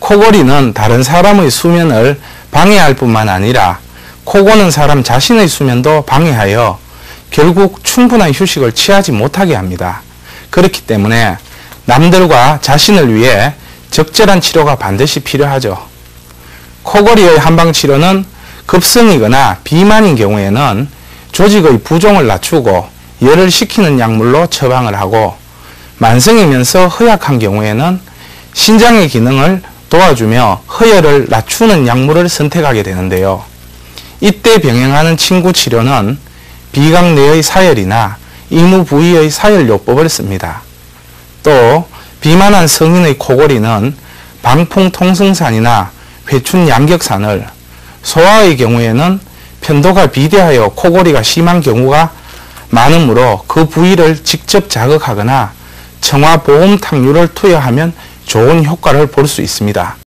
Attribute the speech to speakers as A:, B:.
A: 코골이는 다른 사람의 수면을 방해할 뿐만 아니라 코 고는 사람 자신의 수면도 방해하여 결국 충분한 휴식을 취하지 못하게 합니다. 그렇기 때문에 남들과 자신을 위해 적절한 치료가 반드시 필요하죠. 코골이의 한방치료는 급성이거나 비만인 경우에는 조직의 부종을 낮추고 열을 식히는 약물로 처방을 하고, 만성이면서 허약한 경우에는 신장의 기능을 도와주며 허열을 낮추는 약물을 선택하게 되는데요. 이때 병행하는 침구 치료는 비강 내의 사열이나 이무 부위의 사열요법을 씁니다. 또 비만한 성인의 코골이는 방풍통성산이나 회춘 양격산을, 소아의 경우에는 편도가 비대하여 코골이가 심한 경우가 많으므로 그 부위를 직접 자극하거나 청화보험탕류를 투여하면 좋은 효과를 볼 수 있습니다.